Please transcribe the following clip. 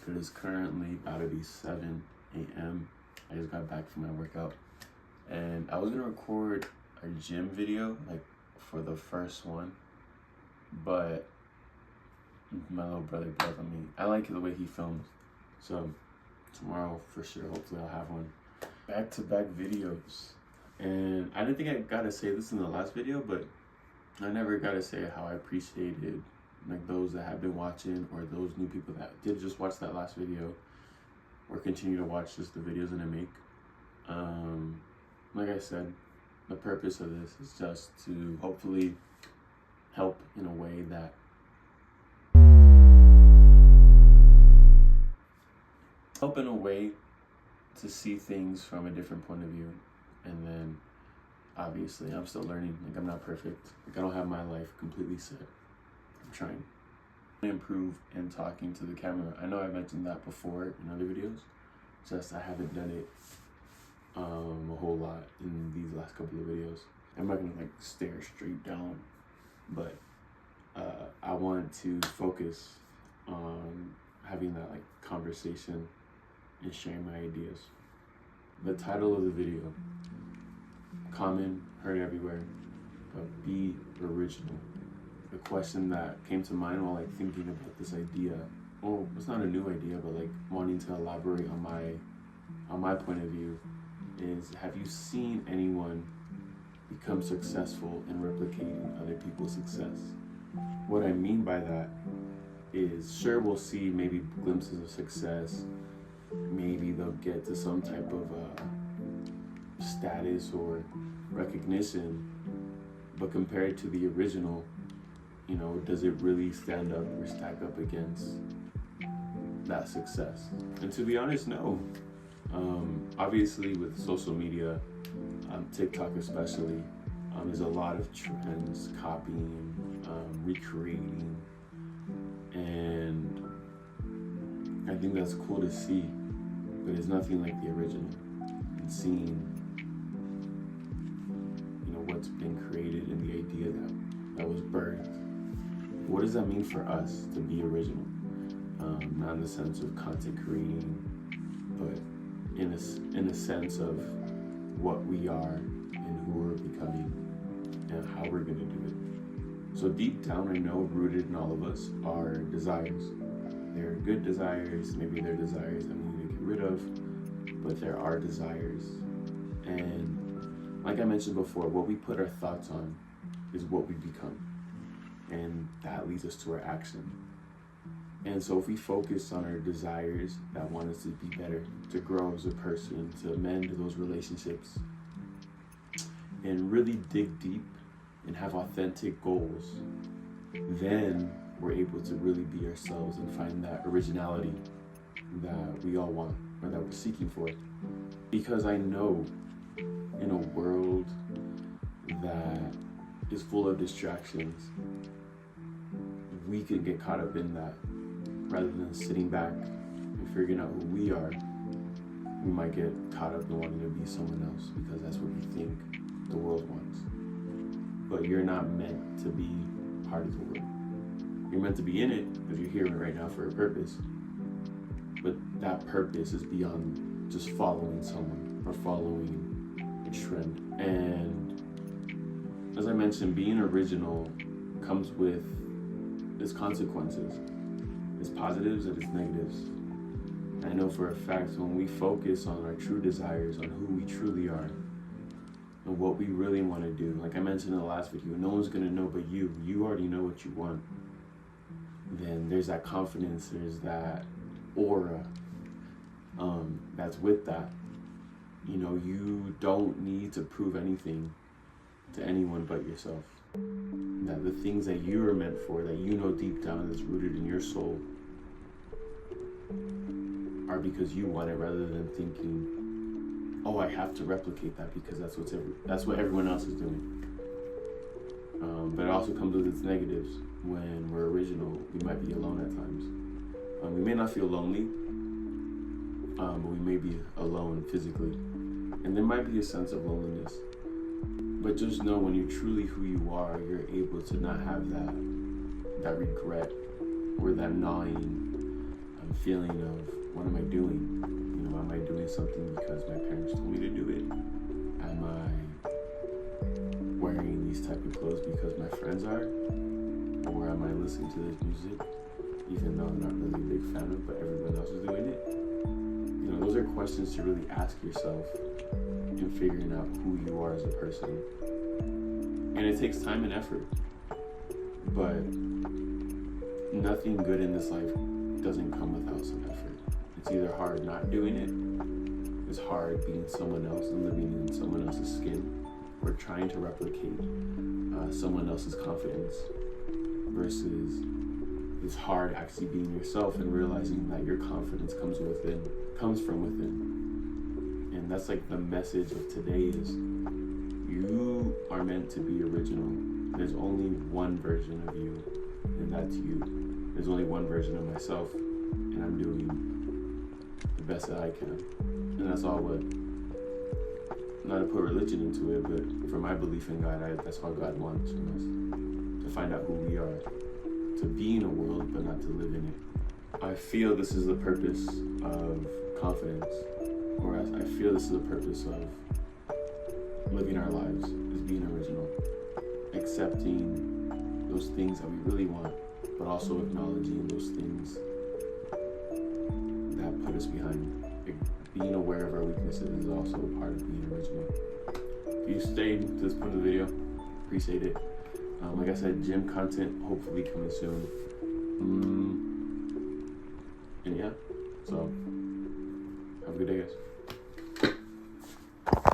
It is currently about to be 7 a.m. I just got back from my workout, and I was gonna record a gym video, like for the first one, but my little brother bailed on me. I like the way he films, so tomorrow for sure, hopefully I'll have one. Back-to-back videos, and I didn't think I gotta say this in the last video, but I never gotta say how I appreciated like those that have been watching, or those new people that did just watch that last video or continue to watch just the videos that I make. Like I said, the purpose of this is just to hopefully help in a way that to see things from a different point of view. And then obviously I'm still learning, like I'm not perfect, like I don't have my life completely set. I'm trying to improve in talking to the camera. I know I mentioned that before in other videos, just I haven't done it a whole lot in these last couple of videos. I'm not gonna like stare straight down, but I want to focus on having that like conversation and sharing my ideas. The title of the video, common, heard everywhere, but be original. The question that came to mind while like thinking about this idea, well, it's not a new idea, but like wanting to elaborate on my point of view, is have you seen anyone become successful in replicating other people's success? What I mean by that is, sure, we'll see maybe glimpses of success, maybe they'll get to some type of status or recognition, but compared to the original, you know, does it really stand up or stack up against that success? And to be honest, no. Obviously with social media, TikTok especially, there's a lot of trends, copying, recreating, and I think that's cool to see, but it's nothing like the original. And seeing, you know, what's been created and the idea that was birthed. What does that mean for us to be original? Not in the sense of content creating, but in a sense of what we are and who we're becoming and how we're going to do it. So deep down, I know rooted in all of us are desires. They're good desires, maybe they're desires that we need to get rid of, but there are desires. And like I mentioned before, what we put our thoughts on is what we become. And that leads us to our action. And so if we focus on our desires that want us to be better, to grow as a person, to mend those relationships, and really dig deep and have authentic goals, then we're able to really be ourselves and find that originality that we all want, or that we're seeking for. Because I know in a world that is full of distractions, we can get caught up in that. Rather than sitting back and figuring out who we are, we might get caught up in wanting to be someone else because that's what we think the world wants. But you're not meant to be part of the world. You're meant to be in it because you're here right now for a purpose. But that purpose is beyond just following someone or following a trend. And as I mentioned, being original comes with its consequences. It's positives and it's negatives. And I know for a fact when we focus on our true desires, on who we truly are, and what we really want to do, like I mentioned in the last video, no one's going to know but you. You already know what you want. Then there's that confidence, there's that aura that's with that. You know, you don't need to prove anything to anyone but yourself. That the things that you are meant for, that you know deep down that's rooted in your soul, are because you want it, rather than thinking, oh, I have to replicate that because that's what everyone else is doing. But it also comes with its negatives. When we're original, we might be alone at times. We may not feel lonely, but we may be alone physically. And there might be a sense of loneliness. But just know when you're truly who you are, you're able to not have that regret or that gnawing feeling of what am I doing? You know, am I doing something because my parents told me to do it? Am I wearing these type of clothes because my friends are? Or am I listening to this music even though I'm not really a big fan of it, but everyone else is doing it? You know, those are questions to really ask yourself in figuring out who you are as a person. And it takes time and effort. But nothing good in this life doesn't come without some effort. It's either hard not doing it, it's hard being someone else and living in someone else's skin, or trying to replicate someone else's confidence, versus it's hard actually being yourself and realizing that your confidence comes from within. And that's like the message of today is you are meant to be original. There's only one version of you, and that's you. There's only one version of myself, and I'm doing the best that I can. And that's all what, not to put religion into it, but for my belief in God, that's all God wants from us. To find out who we are. To be in a world, but not to live in it. I feel this is the purpose of confidence, or I feel this is the purpose of living our lives, is being original. Accepting those things that we really want, but also acknowledging those things that put us behind. Being aware of our weaknesses is also a part of being original. If you stayed to this point of the video, appreciate it. Like I said, gym content hopefully coming soon. And yeah, so have a good day, guys.